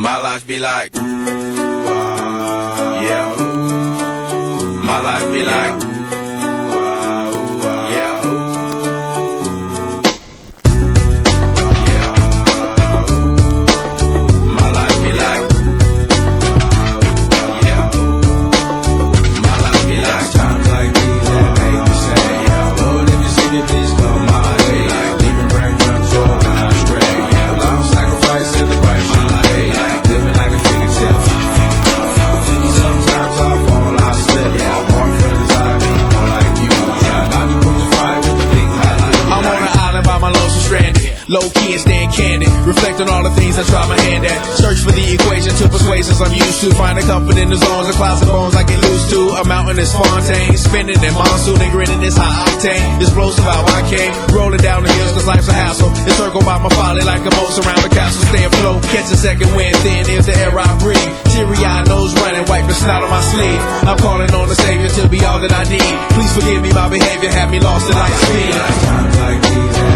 My life be like, yeah. My life be like, yeah. My life be like, yeah. My life be like times like these that make me say, yeah. Lord, if you see me, please come my way. Like leaving brain runs all when I'm straight. Yeah, long sacrifice in the right my life. Like living like a fingertip. Sometimes I fall, I slip. Yeah, I'm more friends, I be more like you. Yeah, I be crucified with the big highlight. I'm on an island by my lonesome stranded. Low key and staying candid. Reflect on all the things I try my hand at. Search for the equation to persuasions I'm used to. Finding comfort in the zones of clouds and bones I get loose to. A mountain is Fontaine. Spinning in monsoon and grinning is high octane. Explosive how I came. Rolling down the hills cause life's a hassle. Encircled by my folly like a moat around the castle. Stay afloat. Catch a second wind. Thin is the air I breathe. Teary-eyed nose running. Wipe the snot on my sleeve. I'm calling on the Savior to be all that I need. Please forgive me my behavior. Had me lost in light speed. Times like these.